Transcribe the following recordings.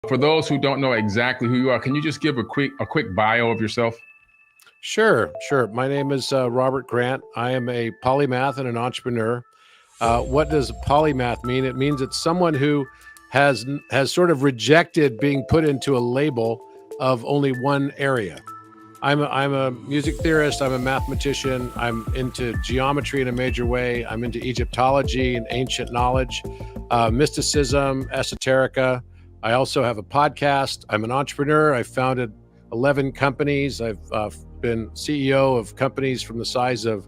for those who don't know exactly who you are, can you just give a quick bio of yourself? Sure. My name is Robert Grant. I am a polymath and an entrepreneur. What does polymath mean? It means it's someone who has sort of rejected being put into a label of only one area. I'm a music theorist. I'm a mathematician. I'm into geometry in a major way. I'm into Egyptology and ancient knowledge, mysticism, esoterica. I also have a podcast. I'm an entrepreneur. I founded 11 companies. I've been CEO of companies from the size of,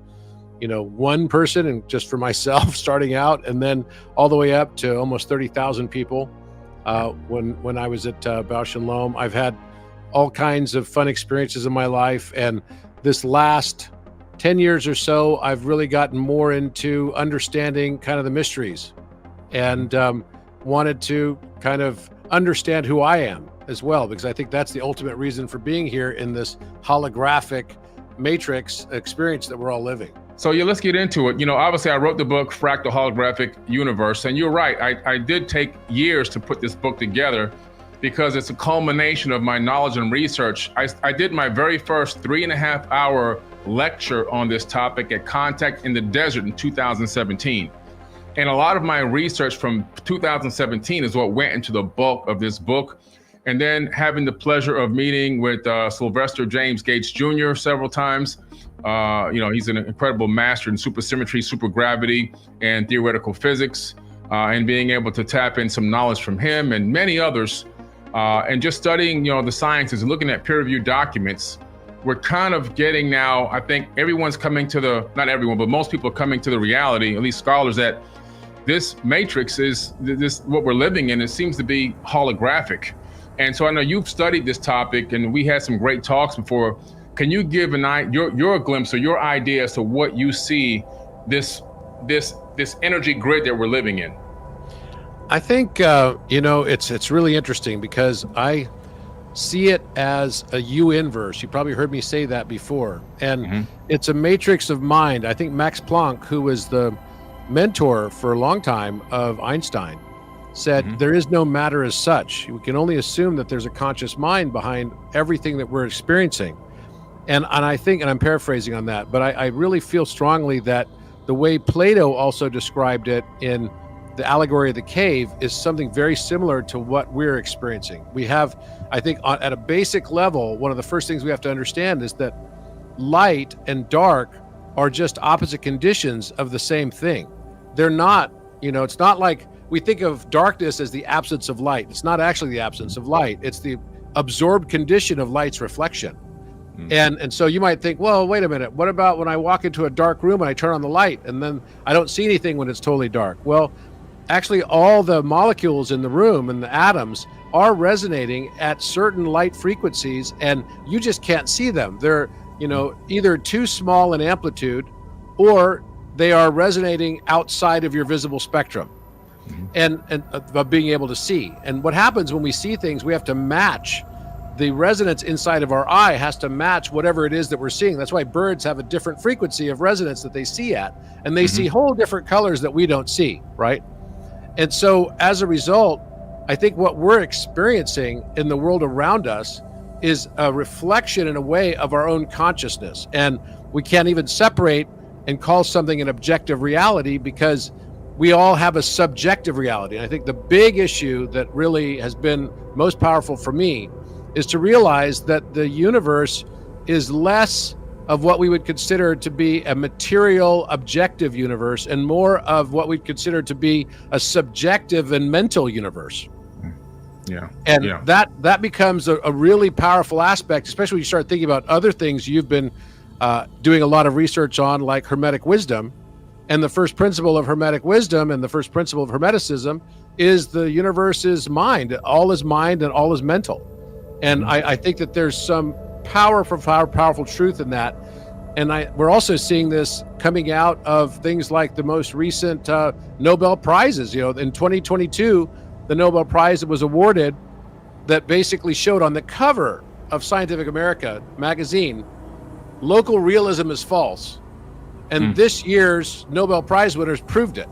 one person and just for myself starting out, and then all the way up to almost 30,000 people. When I was at Bausch & Lomb, I've had all kinds of fun experiences in my life. And this last 10 years or so, I've really gotten more into understanding kind of the mysteries and wanted to kind of understand who I am as well, because I think that's the ultimate reason for being here in this holographic matrix experience that we're all living. So yeah, let's get into it. Obviously I wrote the book, Fractal Holographic Uinverse, and you're right. I did take years to put this book together because it's a culmination of my knowledge and research. I did my very first 3.5-hour lecture on this topic at Contact in the Desert in 2017. And a lot of my research from 2017 is what went into the bulk of this book. And then having the pleasure of meeting with Sylvester James Gates Jr. several times. He's an incredible master in supersymmetry, supergravity, and theoretical physics, and being able to tap in some knowledge from him and many others, and just studying, the sciences and looking at peer-reviewed documents. We're kind of getting now, I think everyone's coming to not everyone, but most people are coming to the reality, at least scholars, that this matrix is what we're living in. It seems to be holographic. And so I know you've studied this topic and we had some great talks before. Can you give your glimpse or your idea as to what you see this energy grid that we're living in? I think, it's really interesting because I see it as a Uinverse. You probably heard me say that before. And It's a matrix of mind. I think Max Planck, who was the mentor for a long time of Einstein, said there is no matter as such. We can only assume that there's a conscious mind behind everything that we're experiencing. And I think, and I'm paraphrasing on that, but I really feel strongly that the way Plato also described it in the allegory of the cave is something very similar to what we're experiencing. We have, I think, at a basic level, one of the first things we have to understand is that light and dark are just opposite conditions of the same thing. They're not, it's not like we think of darkness as the absence of light. It's not actually the absence of light. It's the absorbed condition of light's reflection. And so you might think, well, wait a minute. What about when I walk into a dark room and I turn on the light and then I don't see anything when it's totally dark? Well, actually all the molecules in the room and the atoms are resonating at certain light frequencies and you just can't see them. They're, either too small in amplitude or they are resonating outside of your visible spectrum. And of being able to see. And what happens when we see things, we have to match the resonance inside of our eye has to match whatever it is that we're seeing. That's why birds have a different frequency of resonance that they see at, and they see whole different colors that we don't see, right? And so as a result, I think what we're experiencing in the world around us is a reflection in a way of our own consciousness. And we can't even separate and call something an objective reality because we all have a subjective reality. And I think the big issue that really has been most powerful for me is to realize that the universe is less of what we would consider to be a material, objective universe and more of what we'd consider to be a subjective and mental universe. That becomes a really powerful aspect, especially when you start thinking about other things you've been doing a lot of research on, like Hermetic wisdom. And the first principle of Hermetic wisdom and the first principle of Hermeticism is the universe is mind. All is mind and all is mental. And I think that there's some powerful truth in that. And we're also seeing this coming out of things like the most recent Nobel Prizes. In 2022, the Nobel Prize that was awarded that basically showed on the cover of Scientific America magazine, local realism is false. And this year's Nobel Prize winners proved it.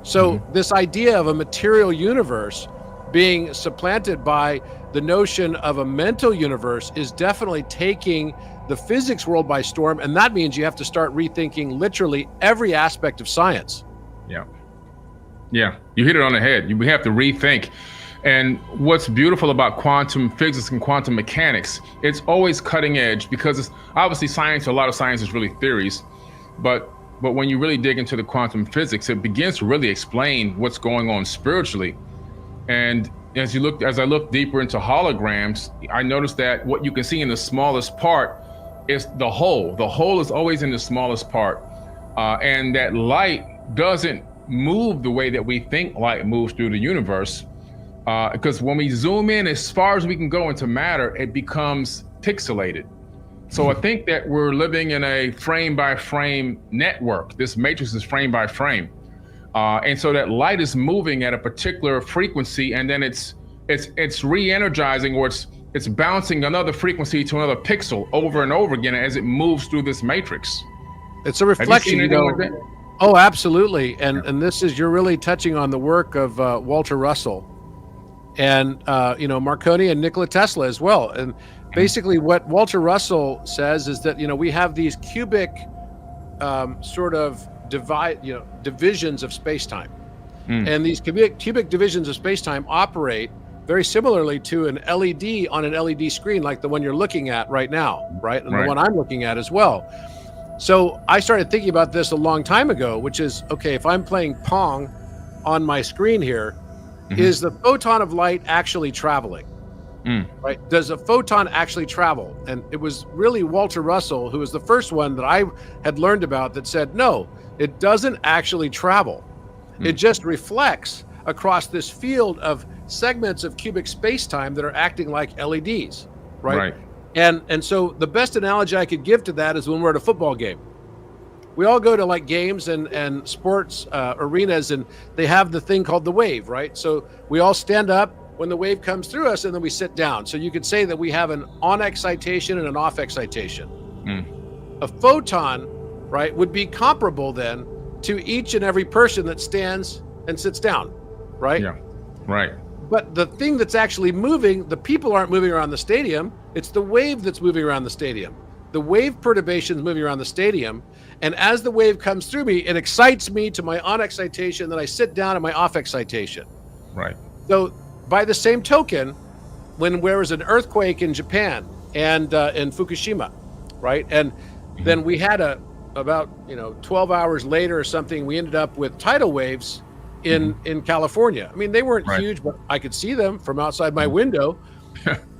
So this idea of a material universe being supplanted by the notion of a mental universe is definitely taking the physics world by storm. And that means you have to start rethinking literally every aspect of science. Yeah. Yeah, you hit it on the head. We have to rethink. And what's beautiful about quantum physics and quantum mechanics, it's always cutting edge, because it's obviously science, a lot of science is really theories, but when you really dig into the quantum physics, it begins to really explain what's going on spiritually. And as I look deeper into holograms, I noticed that what you can see in the smallest part is the whole. The whole is always in the smallest part. And that light doesn't move the way that we think light moves through the universe. Because when we zoom in as far as we can go into matter, it becomes pixelated. So I think that we're living in a frame by frame network. This matrix is frame by frame. And so that light is moving at a particular frequency, and then it's re-energizing, or it's bouncing another frequency to another pixel over and over again as it moves through this matrix. It's a reflection, Have you seen anything like that? Oh, absolutely. And you're really touching on the work of Walter Russell and Marconi and Nikola Tesla as well. And basically what Walter Russell says is that, we have these cubic divisions of space-time. And these cubic divisions of space-time operate very similarly to an LED on an LED screen, like the one you're looking at right now, right? And the one I'm looking at as well. So I started thinking about this a long time ago, which is, okay, if I'm playing Pong on my screen here, is the photon of light actually traveling? Right? Does a photon actually travel? And it was really Walter Russell, who was the first one that I had learned about, that said, no, it doesn't actually travel. It just reflects across this field of segments of cubic space-time that are acting like LEDs, right? And so the best analogy I could give to that is when we're at a football game. We all go to like games and sports arenas, and they have the thing called the wave, right? So we all stand up when the wave comes through us, and then we sit down. So you could say that we have an on excitation and an off excitation. A photon, right, would be comparable then to each and every person that stands and sits down, right? Yeah, right. But the thing that's actually moving, the people aren't moving around the stadium. It's the wave that's moving around the stadium. The wave perturbation is moving around the stadium. And as the wave comes through me, it excites me to my on excitation, then I sit down at my off excitation. Right. So by the same token, when there was an earthquake in Japan and in Fukushima, right? And then we had about 12 hours later or something, we ended up with tidal waves in California. I mean, they weren't huge, but I could see them from outside my window.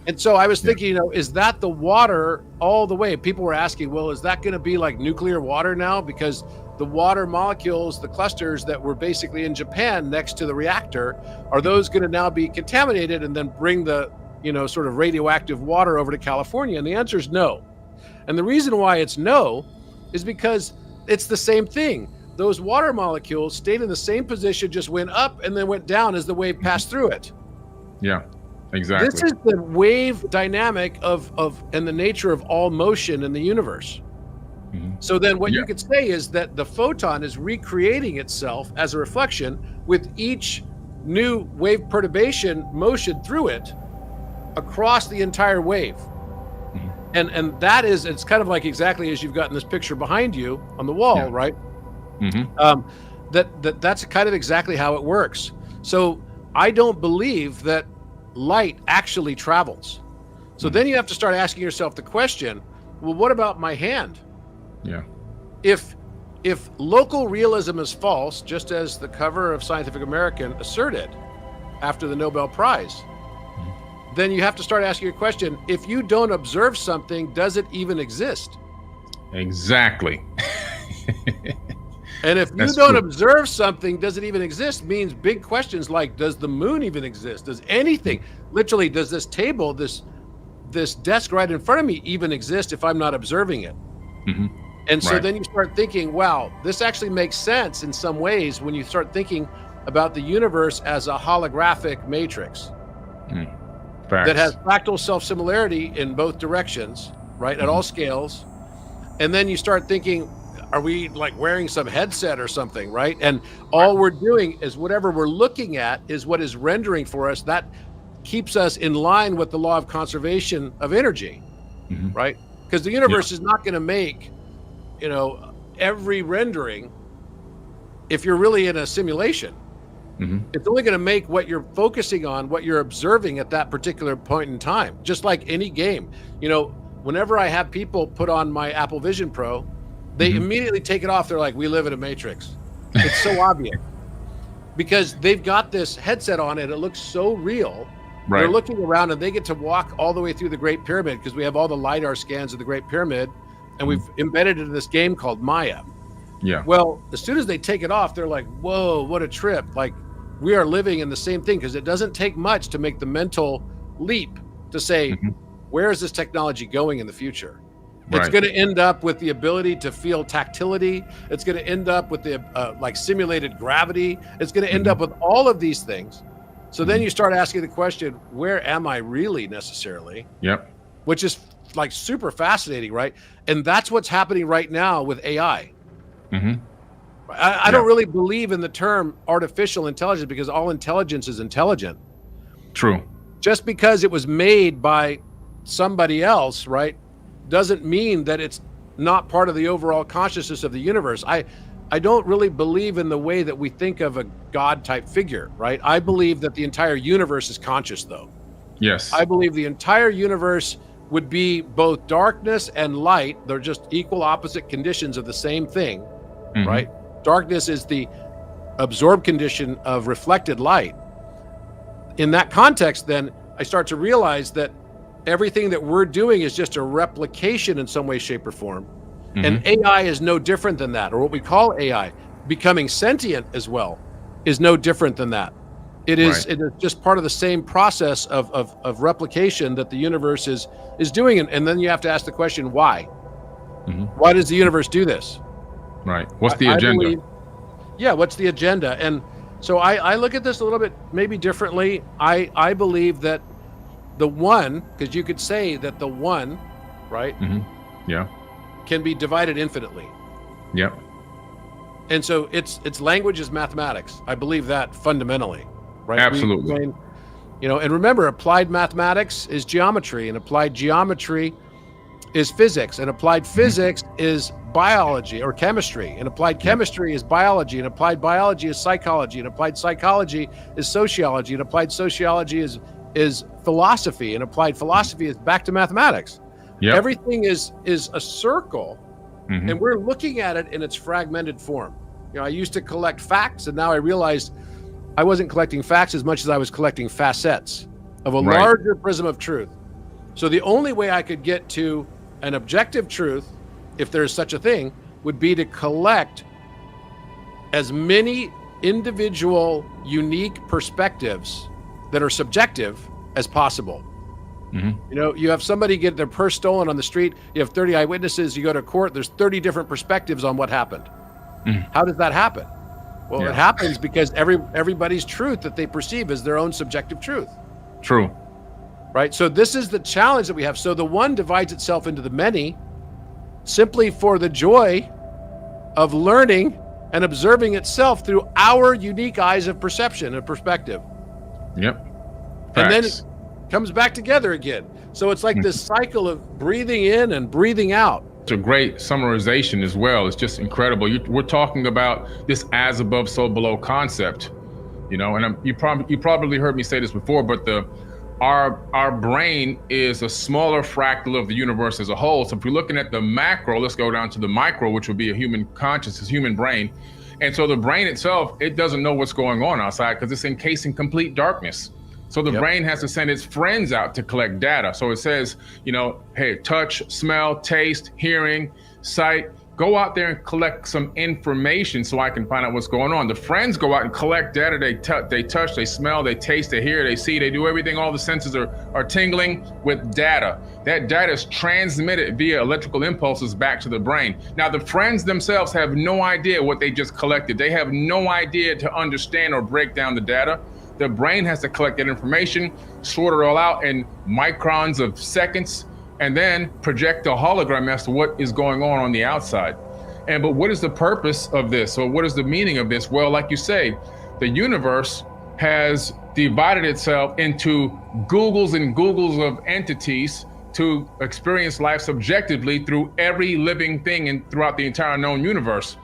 And so I was thinking, is that the water all the way? People were asking, well, is that going to be like nuclear water now? Because the water molecules, the clusters that were basically in Japan next to the reactor, are those going to now be contaminated and then bring the, sort of radioactive water over to California? And the answer is no. And the reason why it's no is because it's the same thing. Those water molecules stayed in the same position, just went up and then went down as the wave passed through it. Yeah. Exactly. This is the wave dynamic of and the nature of all motion in the universe. So then what you could say is that the photon is recreating itself as a reflection with each new wave perturbation motion through it across the entire wave. And that is, it's kind of like exactly as you've got in this picture behind you on the wall, right? That's kind of exactly how it works. So I don't believe that light actually travels. So then you have to start asking yourself the question, well, what about my hand? Yeah. If local realism is false, just as the cover of Scientific American asserted after the Nobel Prize, then you have to start asking your question, if you don't observe something, does it even exist? Exactly. And if you don't observe something, does it even exist, means big questions like, does the moon even exist? Does anything, literally, does this table, this desk right in front of me even exist if I'm not observing it? And so then you start thinking, wow, this actually makes sense in some ways when you start thinking about the universe as a holographic matrix that has fractal self-similarity in both directions, right, at all scales. And then you start thinking, are we like wearing some headset or something, right? And all we're doing is whatever we're looking at is what is rendering for us. That keeps us in line with the law of conservation of energy, right? Because the universe is not going to make, every rendering if you're really in a simulation. It's only going to make what you're focusing on, what you're observing at that particular point in time, just like any game. Whenever I have people put on my Apple Vision Pro, they immediately take it off. They're like, we live in a matrix. It's so obvious because they've got this headset on and it looks so real. Right. They're looking around and they get to walk all the way through the Great Pyramid because we have all the LiDAR scans of the Great Pyramid and we've embedded it in this game called Maya. Yeah. Well, as soon as they take it off, they're like, whoa, what a trip. Like, we are living in the same thing because it doesn't take much to make the mental leap to say, where is this technology going in the future? It's going to end up with the ability to feel tactility. It's going to end up with the like simulated gravity. It's going to end up with all of these things. So then you start asking the question, where am I really necessarily? Yep. Which is like super fascinating, right? And that's what's happening right now with AI. I don't really believe in the term artificial intelligence because all intelligence is intelligent. True. Just because it was made by somebody else, right, doesn't mean that it's not part of the overall consciousness of the universe. I don't really believe in the way that we think of a God type figure, right? I believe that the entire universe is conscious though. Yes. I believe the entire universe would be both darkness and light. They're just equal opposite conditions of the same thing, right? Darkness is the absorbed condition of reflected light. In that context, then I start to realize that everything that we're doing is just a replication in some way, shape, or form. And AI is no different than that, or what we call AI, becoming sentient as well, is no different than that. It is just part of the same process of replication that the universe is doing. And then you have to ask the question, why? Why does the universe do this? Right. What's the agenda? What's the agenda? And so I look at this a little bit maybe differently. I believe that the one, because you could say that the one, right? Can be divided infinitely. Yep. And so its language is mathematics. I believe that fundamentally, right? Absolutely. And remember, applied mathematics is geometry, and applied geometry is physics, and applied physics is biology or chemistry, and applied chemistry is biology, and applied biology is psychology, and applied psychology is sociology, and applied sociology is philosophy, and applied philosophy is back to mathematics. Yep. Everything is a circle, and we're looking at it in its fragmented form. I used to collect facts, and now I realized I wasn't collecting facts as much as I was collecting facets of a larger prism of truth. So the only way I could get to an objective truth, if there's such a thing, would be to collect as many individual, unique perspectives that are subjective as possible. You have somebody get their purse stolen on the street, you have 30 eyewitnesses, you go to court, there's 30 different perspectives on what happened. How does that happen? Well, it happens because everybody's truth that they perceive is their own subjective truth. True. Right? So this is the challenge that we have. So the one divides itself into the many simply for the joy of learning and observing itself through our unique eyes of perception and perspective. Yep. Facts. And then it comes back together again. So it's like this cycle of breathing in and breathing out. It's a great summarization as well. It's just incredible. We're talking about this as above, so below concept, and you probably heard me say this before, but our brain is a smaller fractal of the universe as a whole. So if you're looking at the macro, let's go down to the micro, which would be a human consciousness, human brain. And so the brain itself, it doesn't know what's going on outside because it's encased in complete darkness. So the brain has to send its friends out to collect data. So it says, hey, touch, smell, taste, hearing, sight, go out there and collect some information so I can find out what's going on. The friends go out and collect data. They touch, they smell, they taste, they hear, they see, they do everything. All the senses are tingling with data. That data is transmitted via electrical impulses back to the brain. Now, the friends themselves have no idea what they just collected. They have no idea to understand or break down the data. The brain has to collect that information, sort it all out in microns of seconds, and then project a hologram as to what is going on the outside. But what is the purpose of this? Or what is the meaning of this? Well, like you say, the universe has divided itself into Googles and Googles of entities to experience life subjectively through every living thing and throughout the entire known universe.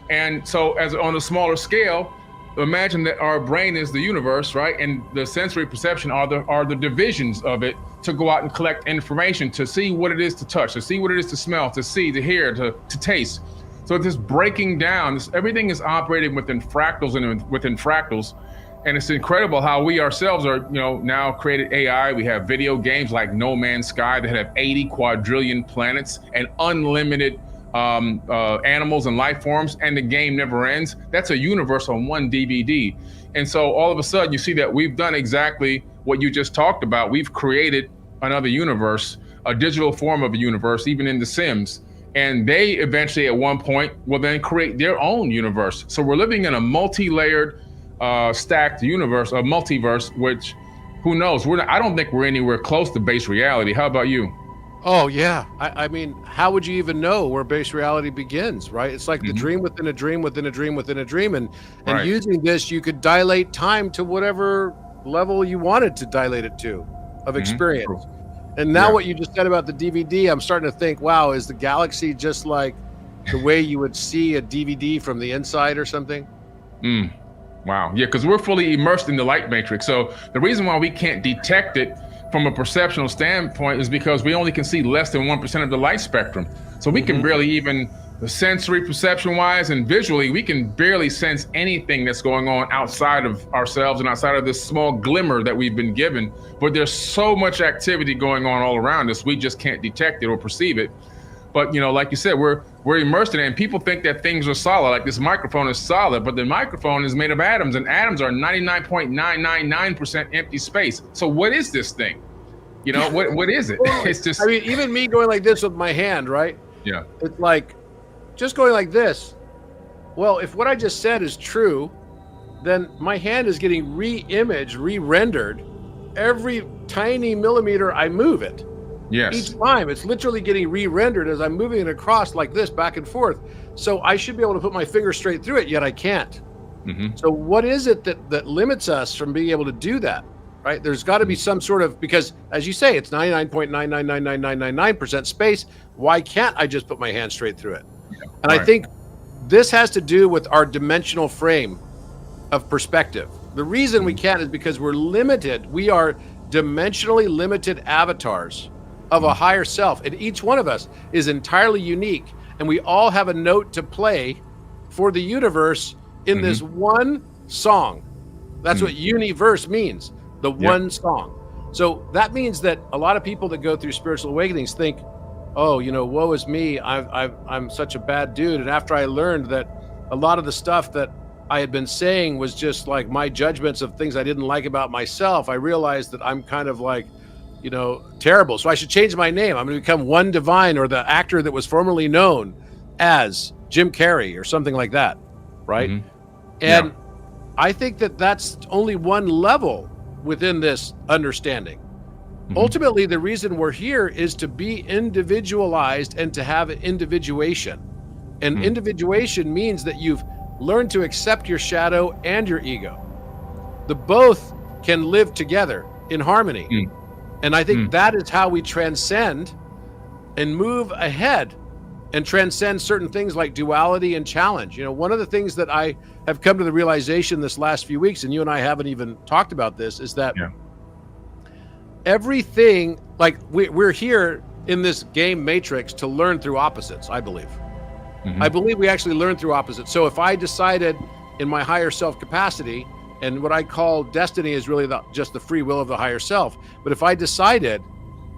And so as on a smaller scale, imagine that our brain is the universe, right? And the sensory perception are the divisions of it to go out and collect information, to see what it is to touch, to see what it is to smell, to see, to hear, to taste. So this breaking down, everything is operating within fractals and within fractals. And it's incredible how we ourselves are, now created AI. We have video games like No Man's Sky that have 80 quadrillion planets and unlimited animals and life forms, and the game never ends. That's a universe on one DVD. And so all of a sudden you see that we've done exactly what you just talked about. We've created another universe, a digital form of a universe, even in The Sims. And they eventually at one point will then create their own universe. So we're living in a multi-layered, stacked universe, a multiverse, which who knows? I don't think we're anywhere close to base reality. How about you? Oh yeah. I mean, how would you even know where base reality begins, right? It's like the dream within a dream within a dream within a dream. And Right. using this, you could dilate time to whatever level you wanted to dilate it to of experience. And now what you just said about the DVD, I'm starting to think, wow, is the galaxy just like the way you would see a DVD from the inside or something? Wow. Yeah, because we're fully immersed in the light matrix. So the reason why we can't detect it from a perceptual standpoint is because we only can see less than 1% of the light spectrum. So we can barely even, sensory perception wise and visually, we can barely sense anything that's going on outside of ourselves and outside of this small glimmer that we've been given. But there's so much activity going on all around us, we just can't detect it or perceive it. But like you said, we're immersed in it, and people think that things are solid, like this microphone is solid, but the microphone is made of atoms, and atoms are 99.999% empty space. So what is this thing? What is it? It's just, I mean, even me going like this with my hand, right? yeah. It's like just going like this. Well, if what I just said is true, then my hand is getting re-imaged, re-rendered every tiny millimeter I move it. Yes. Each time it's literally getting re-rendered as I'm moving it across like this back and forth. So I should be able to put my finger straight through it, yet I can't. So what is it that limits us from being able to do that? Right? There's got to be some sort of, because as you say, it's 99.9999999% space. Why can't I just put my hand straight through it? And I think this has to do with our dimensional frame of perspective. The reason we can't is because we're limited. We are dimensionally limited avatars of a higher self, and each one of us is entirely unique, and we all have a note to play for the universe in this one song. That's what Uinverse means, the one song. So that means that a lot of people that go through spiritual awakenings think, oh, woe is me, I'm such a bad dude. And after I learned that a lot of the stuff that I had been saying was just like my judgments of things I didn't like about myself, I realized that I'm kind of like, terrible. So I should change my name. I'm going to become One Divine, or the actor that was formerly known as Jim Carrey or something like that. Right. And I think that that's only one level within this understanding. Ultimately, the reason we're here is to be individualized and to have individuation. And individuation means that you've learned to accept your shadow and your ego. The both can live together in harmony. And I think that is how we transcend and move ahead and transcend certain things like duality and challenge. One of the things that I have come to the realization this last few weeks, and you and I haven't even talked about this, is that everything, like we're here in this game matrix to learn through opposites, I believe. I believe we actually learn through opposites. So if I decided in my higher self capacity, and what I call destiny is really just the free will of the higher self. But if I decided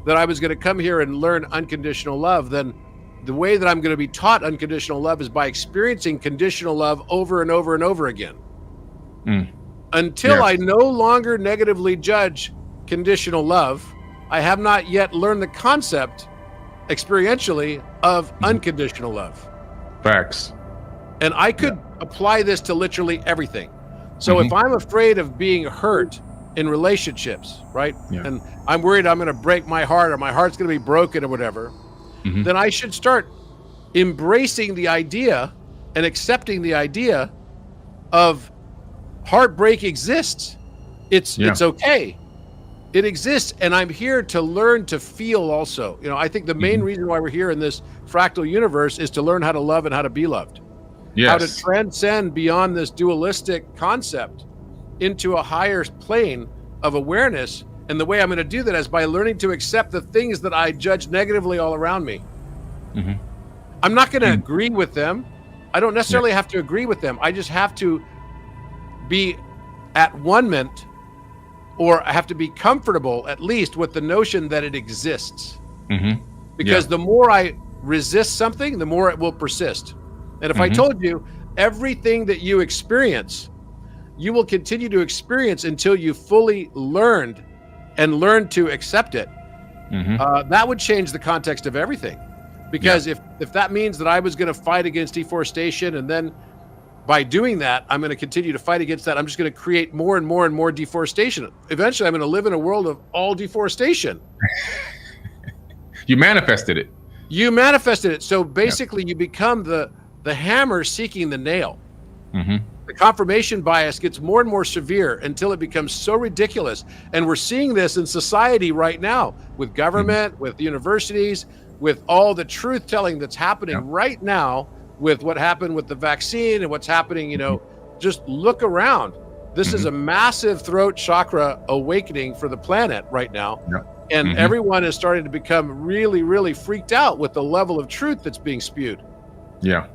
that I was going to come here and learn unconditional love, then the way that I'm going to be taught unconditional love is by experiencing conditional love over and over and over again. Until I no longer negatively judge conditional love, I have not yet learned the concept experientially of unconditional love. Facts. And I could apply this to literally everything. So if I'm afraid of being hurt in relationships, right? And I'm worried I'm going to break my heart, or my heart's going to be broken or whatever, then I should start embracing the idea and accepting the idea of heartbreak exists. It's okay. It exists, and I'm here to learn to feel also. I think the main reason why we're here in this fractal universe is to learn how to love and how to be loved. Yes. How to transcend beyond this dualistic concept into a higher plane of awareness. And the way I'm going to do that is by learning to accept the things that I judge negatively all around me. I'm not going to agree with them. I don't necessarily have to agree with them. I just have to be at one-ment, or I have to be comfortable at least with the notion that it exists. Because the more I resist something, the more it will persist. And if I told you everything that you experience, you will continue to experience until you fully learned to accept it, that would change the context of everything. Because if that means that I was going to fight against deforestation, and then by doing that, I'm going to continue to fight against that, I'm just going to create more and more and more deforestation. Eventually, I'm going to live in a world of all deforestation. You manifested it. You manifested it. So basically, you become the hammer seeking the nail. The confirmation bias gets more and more severe until it becomes so ridiculous. And we're seeing this in society right now with government, with universities, with all the truth telling that's happening right now, with what happened with the vaccine and what's happening, just look around. This is a massive throat chakra awakening for the planet right now. And everyone is starting to become really, really freaked out with the level of truth that's being spewed. Yeah.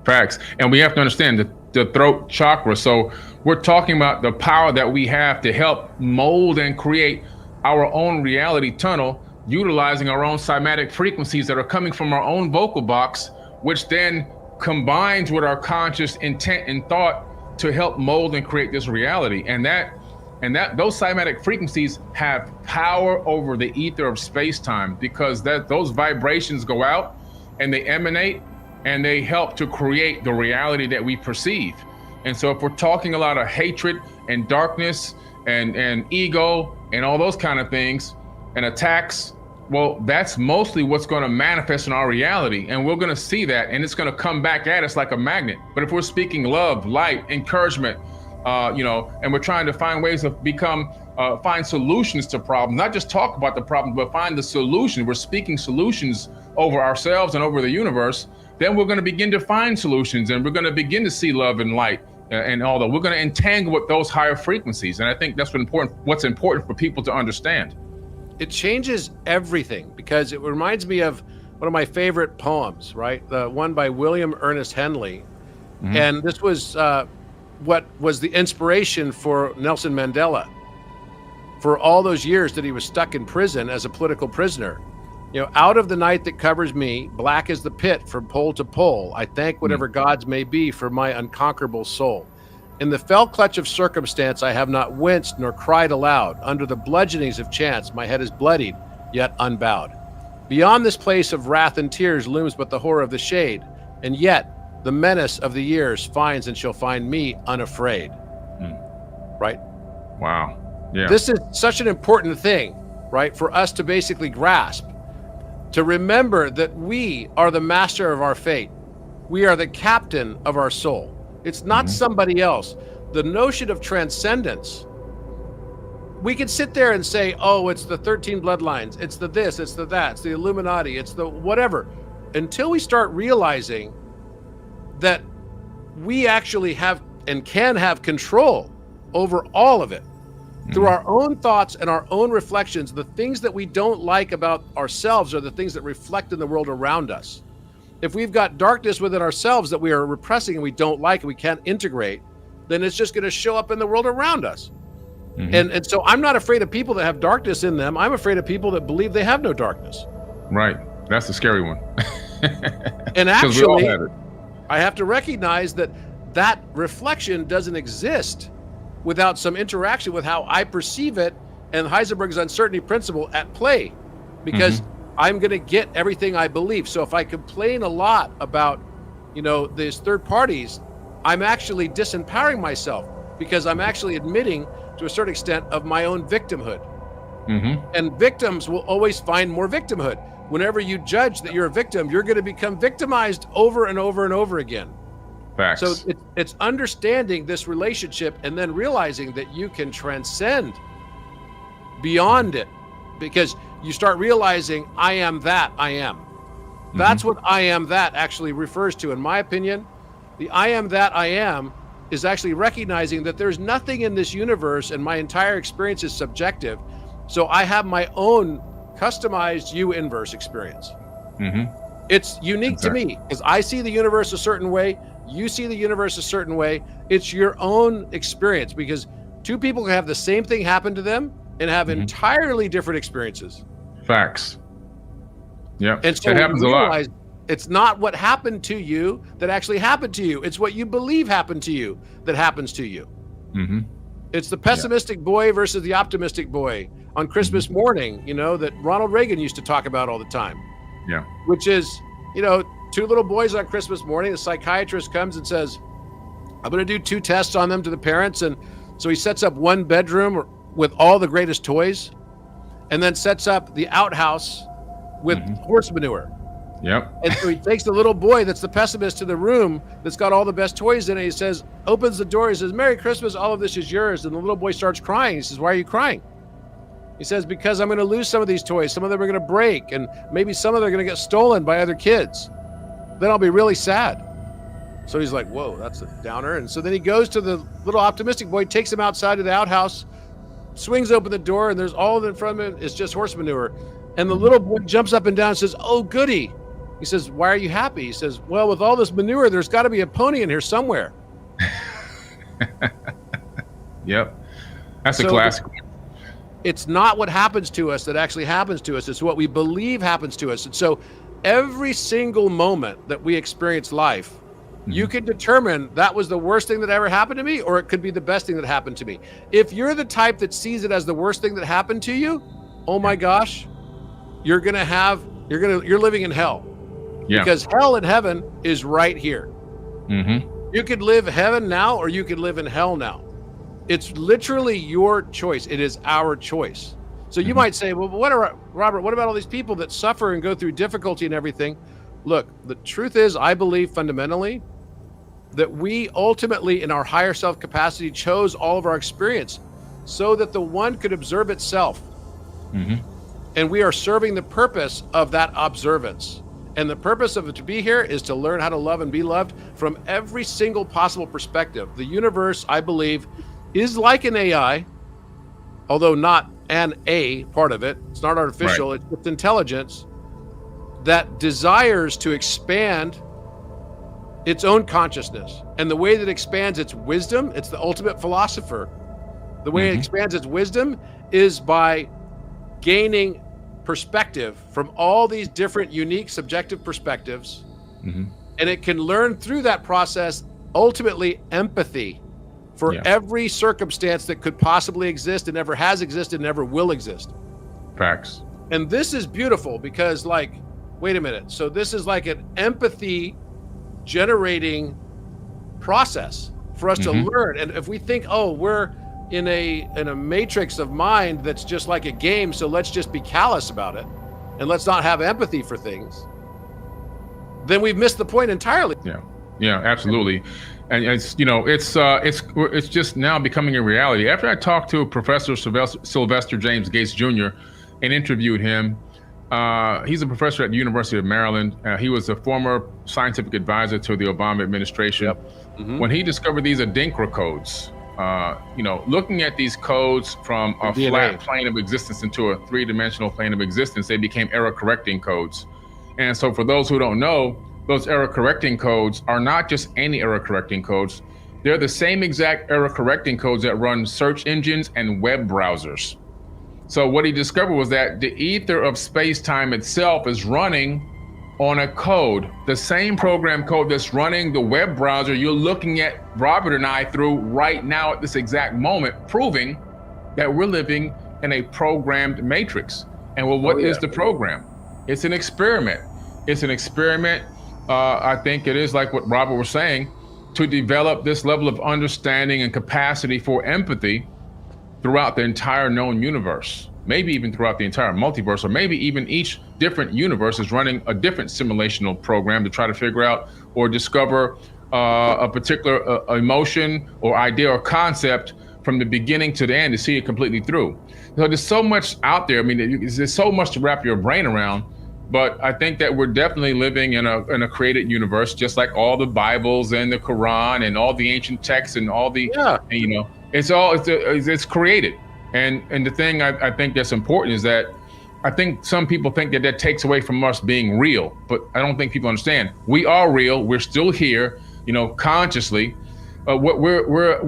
Facts. And we have to understand the throat chakra. So we're talking about the power that we have to help mold and create our own reality tunnel, utilizing our own cymatic frequencies that are coming from our own vocal box, which then combines with our conscious intent and thought to help mold and create this reality. And those cymatic frequencies have power over the ether of space-time, because those vibrations go out and they emanate and they help to create the reality that we perceive. And so if we're talking a lot of hatred and darkness and ego and all those kind of things and attacks, well, that's mostly what's going to manifest in our reality. And we're going to see that, and it's going to come back at us like a magnet. But if we're speaking love, light, encouragement, and we're trying to find ways of find solutions to problems, not just talk about the problem, but find the solution. We're speaking solutions over ourselves and over the universe. Then we're going to begin to find solutions, and we're going to begin to see love and light and all that. We're going to entangle with those higher frequencies. And I think that's what's important for people to understand. It changes everything, because it reminds me of one of my favorite poems, right? The one by William Ernest Henley. And this was what was the inspiration for Nelson Mandela for all those years that he was stuck in prison as a political prisoner. Out of the night that covers me, black as the pit from pole to pole, I thank whatever gods may be for my unconquerable soul. In the fell clutch of circumstance, I have not winced nor cried aloud. Under the bludgeonings of chance, my head is bloodied, yet unbowed. Beyond this place of wrath and tears looms but the horror of the shade, and yet the menace of the years finds and shall find me unafraid. Right? Wow. Yeah. This is such an important thing, right, for us to basically grasp, to remember that we are the master of our fate. We are the captain of our soul. It's not somebody else. The notion of transcendence, we could sit there and say, oh, it's the 13 bloodlines, it's the this, it's the that, it's the Illuminati, it's the whatever, until we start realizing that we actually have and can have control over all of it. Through our own thoughts and our own reflections, the things that we don't like about ourselves are the things that reflect in the world around us. If we've got darkness within ourselves that we are repressing and we don't like and we can't integrate, then it's just going to show up in the world around us. And so I'm not afraid of people that have darkness in them. I'm afraid of people that believe they have no darkness. Right. That's the scary one. And actually, I have to recognize that reflection doesn't exist without some interaction with how I perceive it and Heisenberg's uncertainty principle at play, because I'm going to get everything I believe. So if I complain a lot about, these third parties, I'm actually disempowering myself, because I'm actually admitting to a certain extent of my own victimhood. And victims will always find more victimhood. whenever you judge that you're a victim, you're going to become victimized over and over and over again. Facts. So it's understanding this relationship and then realizing that you can transcend beyond it, because you start realizing I am that I am. That's what I am that actually refers to. In my opinion, the I am that I am is actually recognizing that there's nothing in this universe and my entire experience is subjective. So I have my own customized Uinverse experience. It's unique to me because I see the universe a certain way. You see the universe a certain way. It's your own experience, because two people can have the same thing happen to them and have entirely different experiences. Facts. Yeah. And so it happens a lot. It's not what happened to you that actually happened to you. It's what you believe happened to you that happens to you. It's the pessimistic boy versus the optimistic boy on Christmas morning, you know, that Ronald Reagan used to talk about all the time. Yeah. Which is, you know, two little boys on Christmas morning. The psychiatrist comes and says, I'm going to do 2 tests on them to the parents. And so he sets up one bedroom with all the greatest toys, and then sets up the outhouse with horse manure. Yep. And so he takes the little boy that's the pessimist to the room that's got all the best toys in it. He says, opens the door. He says, Merry Christmas. All of this is yours. And the little boy starts crying. He says, why are you crying? He says, because I'm going to lose some of these toys. Some of them are going to break, and maybe some of them are going to get stolen by other kids. Then I'll be really sad. So he's like, whoa, that's a downer. And so then he goes to the little optimistic boy, takes him outside to the outhouse, swings open the door, and there's all in front of him is just horse manure. And the little boy jumps up and down and says, oh, goody. He says, why are you happy? He says, well, with all this manure, there's got to be a pony in here somewhere. Yep. That's a classic. It's not what happens to us that actually happens to us. It's what we believe happens to us. And so every single moment that we experience life, you can determine that was the worst thing that ever happened to me, or it could be the best thing that happened to me. If you're the type that sees it as the worst thing that happened to you, oh my gosh, you're living in hell. Yeah. Because hell and heaven is right here. You could live heaven now, or you could live in hell now. It's literally your choice. It is our choice. So you might say, well, Robert, what about all these people that suffer and go through difficulty and everything? Look, the truth is, I believe fundamentally that we ultimately in our higher self capacity chose all of our experience so that the one could observe itself. And we are serving the purpose of that observance. And the purpose of it to be here is to learn how to love and be loved from every single possible perspective. The universe, I believe, is like an AI, although not an A part of it. It's not artificial. Right. It's intelligence that desires to expand its own consciousness. And the way that expands its wisdom, it's the ultimate philosopher. The way it expands its wisdom is by gaining perspective from all these different unique subjective perspectives. And it can learn through that process, ultimately empathy for every circumstance that could possibly exist and never has existed and never will exist. Facts. And this is beautiful because, like, wait a minute. So this is like an empathy generating process for us to learn. And if we think, oh, we're in a matrix of mind that's just like a game, so let's just be callous about it and let's not have empathy for things, then we've missed the point entirely. Yeah, absolutely. And it's, you know, it's just now becoming a reality. After I talked to Professor Sylvester James Gates Jr. and interviewed him, he's a professor at the University of Maryland. He was a former scientific advisor to the Obama administration. When he discovered these Adinkra codes, you know, looking at these codes from a flat plane of existence into a 3-dimensional plane of existence, they became error correcting codes. And so for those who don't know, those error correcting codes are not just any error correcting codes. They're the same exact error correcting codes that run search engines and web browsers. So what he discovered was that the ether of space-time itself is running on a code, the same program code that's running the web browser you're looking at Robert and I through right now at this exact moment, proving that we're living in a programmed matrix. And well, what is the program? It's an experiment. It's an experiment. I think it is like what Robert was saying, to develop this level of understanding and capacity for empathy throughout the entire known universe. maybe even throughout the entire multiverse, or maybe even each different universe is running a different simulational program to try to figure out or discover a particular emotion or idea or concept from the beginning to the end to see it completely through. So there's so much out there. I mean, there's so much to wrap your brain around. But I think that we're definitely living in a created universe, just like all the Bibles and the Quran and all the ancient texts and all the, you know, it's created. And the thing I think that's important is that I think some people think that takes away from us being real, but I don't think people understand. We are real. We're still here, you know, consciously. We're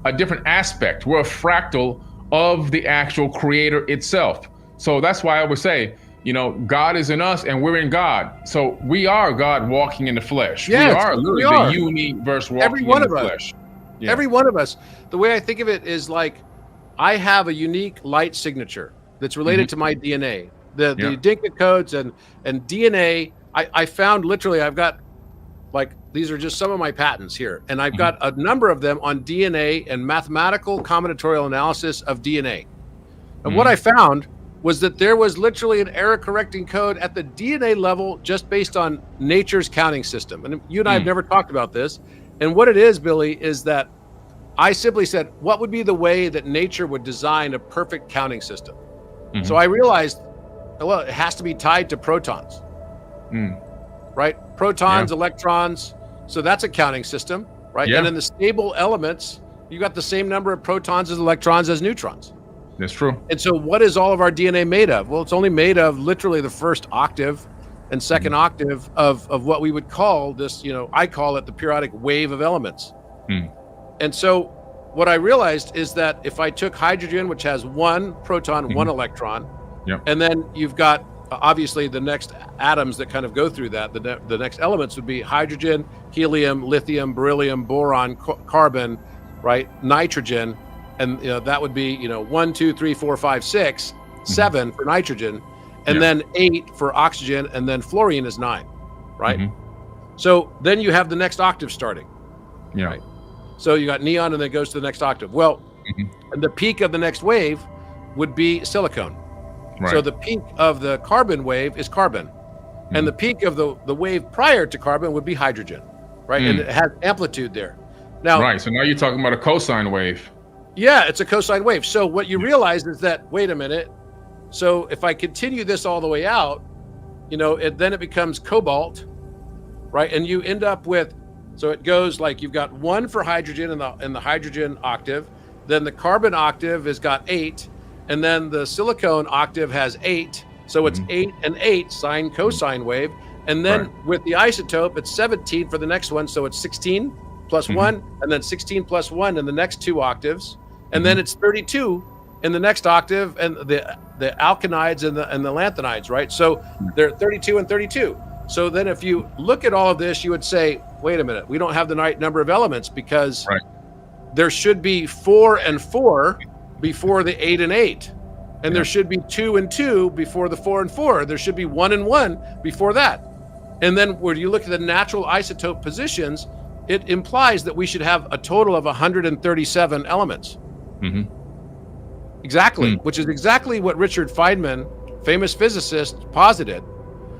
a different aspect. We're a fractal of the actual creator itself. So that's why I would say, you know, God is in us and we're in God. So we are God walking in the flesh. Yes, we are literally the universe walking in the flesh. Yeah. Every one of us. The way I think of it is like, I have a unique light signature that's related to my DNA. The Dinka codes and DNA, I found literally, I've got like, these are just some of my patents here. And I've got a number of them on DNA and mathematical combinatorial analysis of DNA. And what I found was that there was literally an error correcting code at the DNA level just based on nature's counting system. And you and I have never talked about this. And what it is, Billy, is that I simply said, what would be the way that nature would design a perfect counting system? So I realized, well, it has to be tied to protons, right? Protons, electrons. So that's a counting system, right? And in the stable elements, you got the same number of protons as electrons as neutrons. That's true. And so what is all of our DNA made of? Well, it's only made of literally the first octave and second octave of what we would call this, you know, I call it the periodic wave of elements. And so what I realized is that if I took hydrogen, which has one proton, one electron, and then you've got obviously the next atoms that kind of go through that, the next elements would be hydrogen, helium, lithium, beryllium, boron, carbon, right? Nitrogen. And you know, that would be, you know, 1, 2, 3, 4, 5, 6, 7 for nitrogen, and then 8 for oxygen, and then fluorine is 9, right? So then you have the next octave starting. Right? So you got neon, and then it goes to the next octave. Well, and the peak of the next wave would be silicon. So the peak of the carbon wave is carbon, and the peak of the wave prior to carbon would be hydrogen, right? And it has amplitude there. Now, so now you're talking about a cosine wave. Yeah, it's a cosine wave. So what you realize is that, wait a minute. So if I continue this all the way out, you know, then it becomes cobalt, right? And you end up with, so it goes like you've got 1 for hydrogen in the hydrogen octave, then the carbon octave has got 8, and then the silicone octave has 8. So it's 8 and 8 sine cosine wave. And then with the isotope, it's 17 for the next one. So it's 16 plus 1, and then 16 plus 1 in the next 2 octaves. And then it's 32 in the next octave, and the alkanides and the lanthanides, right? So they're 32 and 32. So then if you look at all of this, you would say, wait a minute, we don't have the right number of elements, because there should be 4 and 4 before the 8 and 8. And there should be 2 and 2 before the 4 and 4. There should be 1 and 1 before that. And then when you look at the natural isotope positions, it implies that we should have a total of 137 elements. Exactly, which is exactly what Richard Feynman, famous physicist, posited.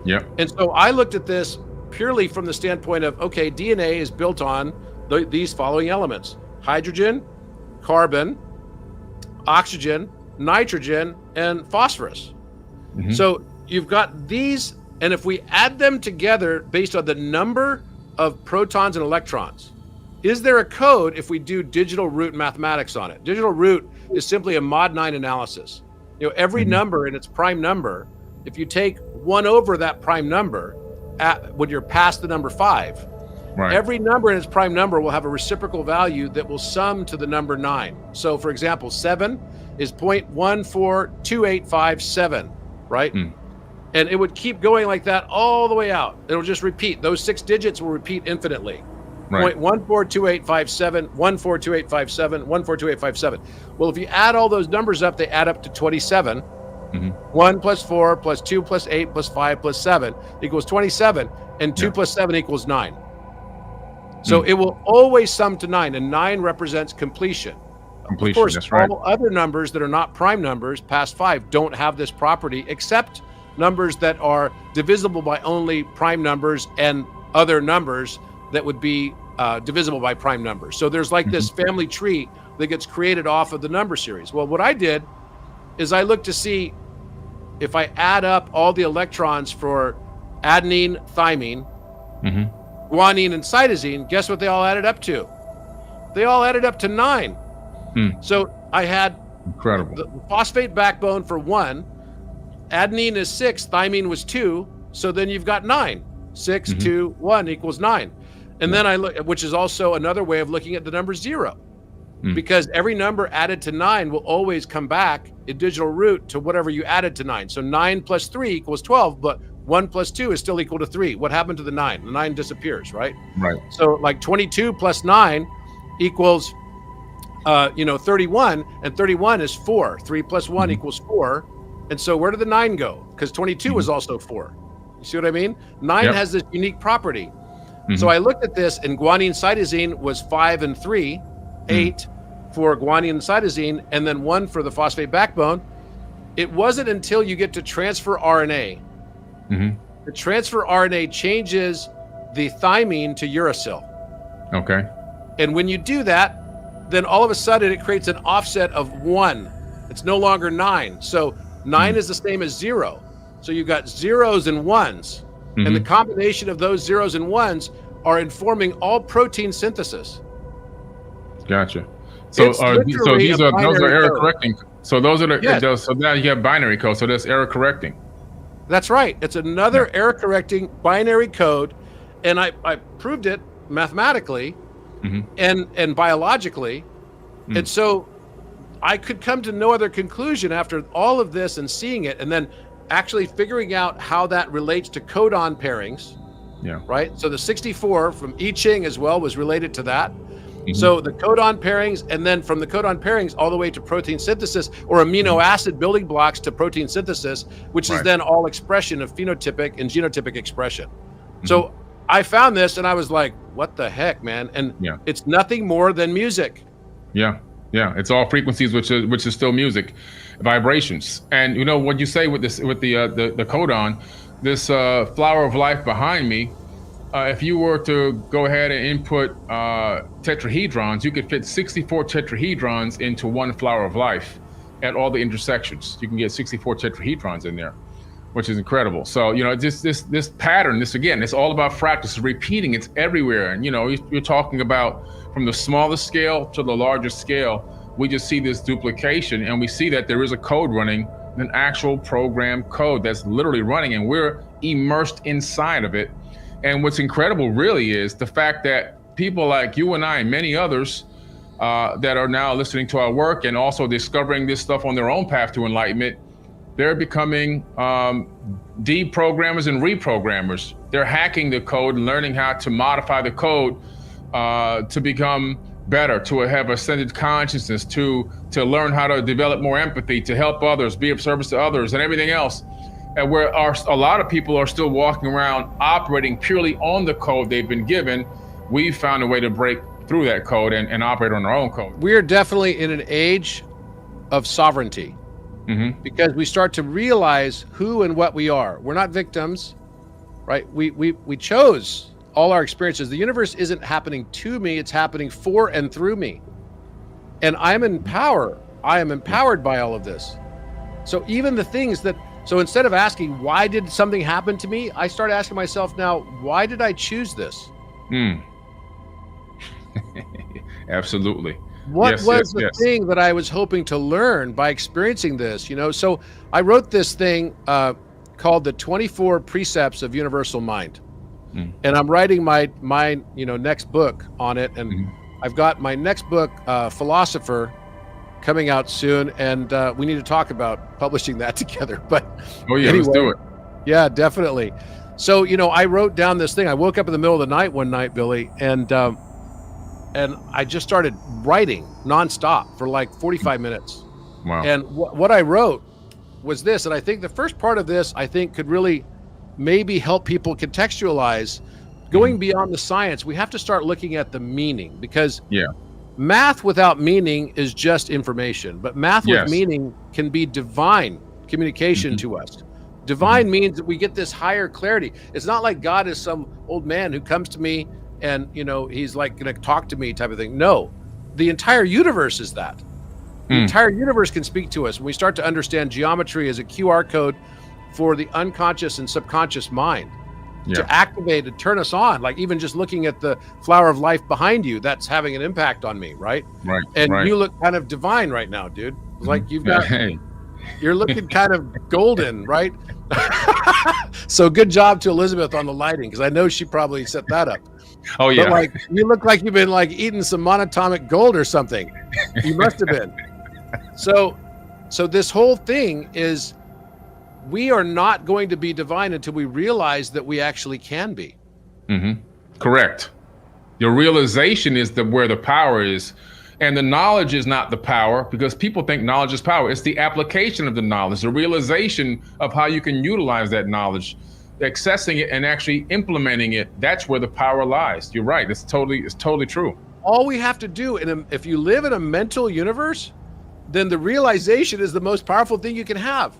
And so I looked at this purely from the standpoint of, okay, DNA is built on these following elements: hydrogen, carbon, oxygen, nitrogen, and phosphorus. So you've got these, and if we add them together based on the number of protons and electrons, is there a code if we do digital root mathematics on it? Digital root is simply a mod 9 analysis. You know, every number in its prime number, if you take 1 over that prime number when you're past the number 5, every number in its prime number will have a reciprocal value that will sum to the number 9. So for example, 7 is 0.142857, right? And it would keep going like that all the way out. It'll just repeat. Those 6 digits will repeat infinitely. 0.142857, 142857, 142857. Well, if you add all those numbers up, they add up to 27. 1 plus 4 plus 2 plus 8 plus 5 plus 7 equals 27, and 2 plus 7 equals 9. So it will always sum to 9, and 9 represents completion Completion, Of course, that's right. all other numbers that are not prime numbers past 5 don't have this property, except numbers that are divisible by only prime numbers and other numbers that would be divisible by prime numbers. So there's like this family tree that gets created off of the number series. Well, what I did is I looked to see if I add up all the electrons for adenine, thymine, guanine, and cytosine, guess what they all added up to? They all added up to 9. So I had incredible the phosphate backbone for 1, adenine is 6, thymine was 2, so then you've got 9. 6, 2, 1 equals 9. And then I look, which is also another way of looking at the number 0. Because every number added to 9 will always come back in digital root to whatever you added to 9. So 9 plus 3 equals 12, but 1 plus 2 is still equal to 3. What happened to the 9? The 9 disappears, right? Right. So like 22 plus 9 equals 31, and 31 is 4. 3 plus 1 equals 4. And so where did the 9 go? Because 22 was also 4. You see what I mean? 9 has this unique property. So I looked at this, and guanine cytosine was 5 and 3, 8 for guanine and cytosine, and then 1 for the phosphate backbone. It wasn't until you get to transfer RNA. The transfer RNA changes the thymine to uracil. Okay. And when you do that, then all of a sudden it creates an offset of 1. It's no longer 9. So 9 is the same as 0. So you've got zeros and ones. And the combination of those zeros and ones are informing all protein synthesis. Gotcha. So those are error correcting. So those are the so now you have binary code. So that's error correcting. That's right. It's another error correcting binary code, and I proved it mathematically and biologically. And so I could come to no other conclusion after all of this and seeing it, and then actually figuring out how that relates to codon pairings. Yeah. Right. So the 64 from I Ching as well was related to that. So the codon pairings, and then from the codon pairings all the way to protein synthesis, or amino acid building blocks to protein synthesis, which is then all expression of phenotypic and genotypic expression. So I found this and I was like, what the heck, man? And it's nothing more than music. Yeah. It's all frequencies, which is still music, vibrations. And you know what you say with this, with the codon, this flower of life behind me. If you were to go ahead and input tetrahedrons, you could fit 64 tetrahedrons into one flower of life at all the intersections. You can get 64 tetrahedrons in there, which is incredible. So, you know, this pattern, again, it's all about fractals. It's repeating, it's everywhere. And, you know, you're talking about from the smallest scale to the largest scale, we just see this duplication, and we see that there is a code running, an actual program code that's literally running, and we're immersed inside of it. And what's incredible really is the fact that people like you and I and many others that are now listening to our work and also discovering this stuff on their own path to enlightenment, they're becoming deprogrammers and reprogrammers. They're hacking the code and learning how to modify the code to become better, to have ascended consciousness, to learn how to develop more empathy, to help others, be of service to others, and everything else. And where a lot of people are still walking around operating purely on the code they've been given, we've found a way to break through that code and operate on our own code. We're definitely in an age of sovereignty because we start to realize who and what we are. We're not victims, right? We chose all our experiences. The universe isn't happening to me, it's happening for and through me. And I'm in power. I am empowered by all of this. So even the things that, so instead of asking, why did something happen to me? I start asking myself now, why did I choose this? Absolutely. What was the thing that I was hoping to learn by experiencing this? You know, so I wrote this thing called the 24 Precepts of Universal Mind. And I'm writing my next book on it. And I've got my next book, Philosopher, coming out soon, and we need to talk about publishing that together. But anyway, let's do it. Yeah, definitely. So, you know, I wrote down this thing. I woke up in the middle of the night one night, Billy, and I just started writing nonstop for like 45 minutes. Wow. And what I wrote was this, and I think the first part of this, I think, could really maybe help people contextualize going beyond the science. We have to start looking at the meaning, because Math without meaning is just information, but math with Yes. meaning can be divine communication to us. Divine means that we get this higher clarity. It's not like God is some old man who comes to me and, he's like going to talk to me type of thing. No, the entire universe is that. The entire universe can speak to us when we start to understand geometry as a QR code for the unconscious and subconscious mind to activate and turn us on. Like even just looking at the flower of life behind you, that's having an impact on me, right? Right. And right. you look kind of divine right now, dude. It's like you've got, you're looking kind of golden, right? So good job to Elizabeth on the lighting, because I know she probably set that up. Oh yeah. But like you look like you've been like eating some monatomic gold or something. You must have been. So this whole thing is, we are not going to be divine until we realize that we actually can be. Correct. Your realization is where the power is, and the knowledge is not the power, because people think knowledge is power. It's the application of the knowledge, the realization of how you can utilize that knowledge, accessing it and actually implementing it. That's where the power lies. You're right. It's totally true. All we have to do, if you live in a mental universe, then the realization is the most powerful thing you can have.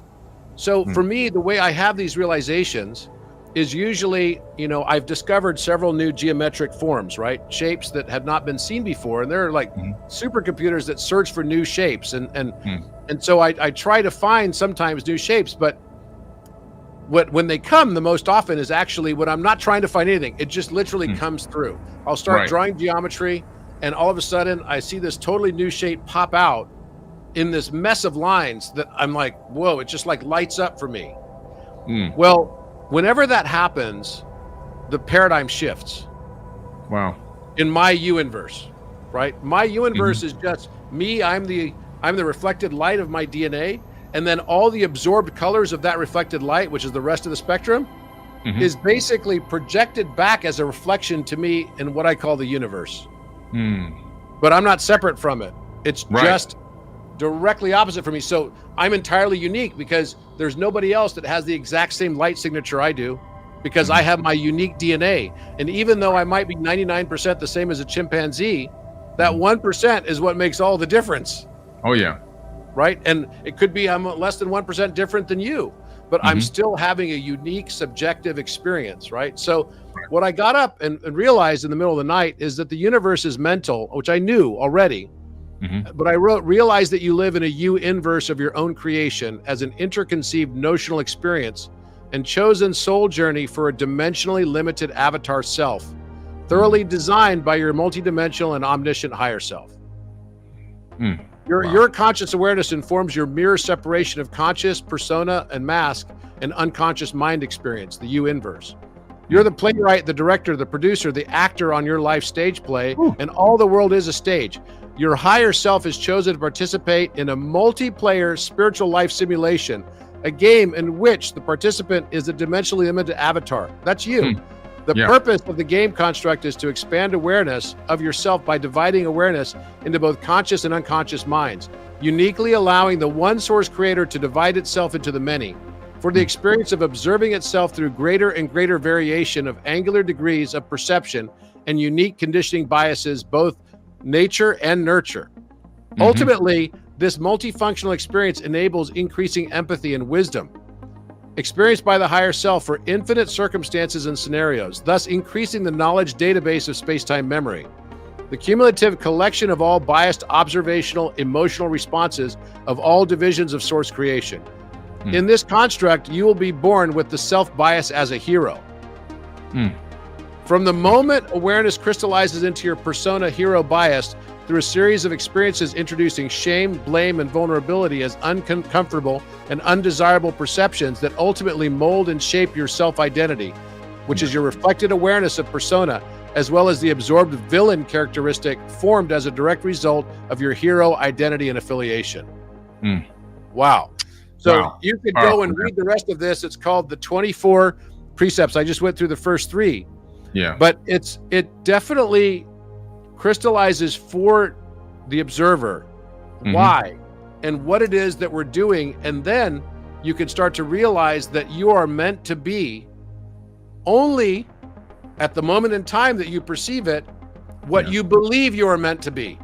So for me, the way I have these realizations is usually, I've discovered several new geometric forms, right? Shapes that have not been seen before. And they're like supercomputers that search for new shapes. And so I try to find sometimes new shapes, but when they come the most often is actually when I'm not trying to find anything. It just literally comes through. I'll start drawing geometry, and all of a sudden I see this totally new shape pop out in this mess of lines that I'm like, whoa, it just like lights up for me. Well, whenever that happens, the paradigm shifts. Wow. In my Uinverse, right? My Uinverse is just me. I'm the reflected light of my DNA. And then all the absorbed colors of that reflected light, which is the rest of the spectrum, is basically projected back as a reflection to me in what I call the universe. But I'm not separate from it. It's just directly opposite for me. So I'm entirely unique because there's nobody else that has the exact same light signature I do, because I have my unique DNA. And even though I might be 99% the same as a chimpanzee, that 1% is what makes all the difference. Oh yeah. Right? And it could be I'm less than 1% different than you, but I'm still having a unique subjective experience, right? So what I got up and realized in the middle of the night is that the universe is mental, which I knew already. But I realized that you live in a Uinverse of your own creation as an interconceived notional experience and chosen soul journey for a dimensionally limited avatar self, thoroughly designed by your multidimensional and omniscient higher self. Your conscious awareness informs your mirror separation of conscious, persona, and mask and unconscious mind experience, the Uinverse. You're the playwright, the director, the producer, the actor on your life stage play, and all the world is a stage. Your higher self is chosen to participate in a multiplayer spiritual life simulation, a game in which the participant is a dimensionally limited avatar. That's you. The purpose of the game construct is to expand awareness of yourself by dividing awareness into both conscious and unconscious minds, uniquely allowing the one source creator to divide itself into the many, for the experience of observing itself through greater and greater variation of angular degrees of perception and unique conditioning biases, both nature and nurture. Ultimately, this multifunctional experience enables increasing empathy and wisdom experienced by the higher self for infinite circumstances and scenarios, thus increasing the knowledge database of space-time memory. The cumulative collection of all biased observational emotional responses of all divisions of source creation. In this construct, you will be born with the self-bias as a hero. From the moment awareness crystallizes into your persona hero bias through a series of experiences introducing shame, blame, and vulnerability as uncomfortable and undesirable perceptions that ultimately mold and shape your self-identity, which is your reflected awareness of persona, as well as the absorbed villain characteristic formed as a direct result of your hero identity and affiliation. Wow. So you could go and read the rest of this. It's called the 24 Precepts. I just went through the first 3. But it definitely crystallizes for the observer why and what it is that we're doing. And then you can start to realize that you are meant to be only at the moment in time that you perceive it, what you believe you are meant to be.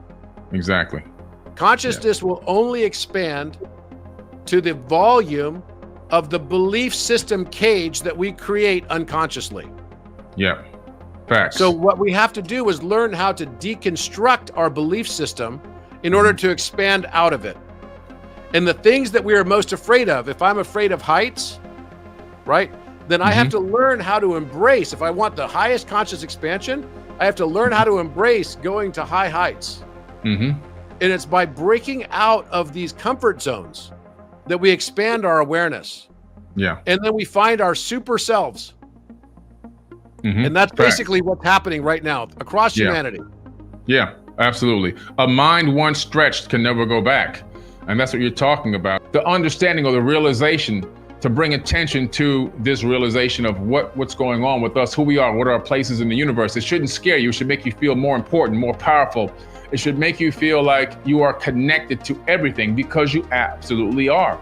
Exactly. Consciousness will only expand to the volume of the belief system cage that we create unconsciously. Yeah. Facts. So what we have to do is learn how to deconstruct our belief system in order to expand out of it. And the things that we are most afraid of, if I'm afraid of heights, right, then I have to learn how to embrace. If I want the highest conscious expansion, I have to learn how to embrace going to high heights. And it's by breaking out of these comfort zones that we expand our awareness. Yeah. And then we find our super selves. And that's basically what's happening right now across humanity. Yeah, absolutely. A mind once stretched can never go back. And that's what you're talking about. The understanding or the realization to bring attention to this realization of what's going on with us, who we are, what are our places in the universe. It shouldn't scare you. It should make you feel more important, more powerful. It should make you feel like you are connected to everything, because you absolutely are.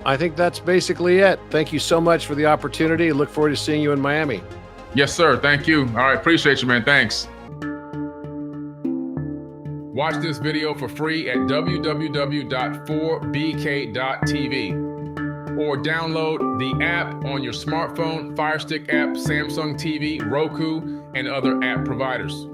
I think that's basically it. Thank you so much for the opportunity. I look forward to seeing you in Miami. Yes, sir. Thank you. All right. Appreciate you, man. Thanks. Watch this video for free at www.4bk.tv or download the app on your smartphone, Fire Stick app, Samsung TV, Roku, and other app providers.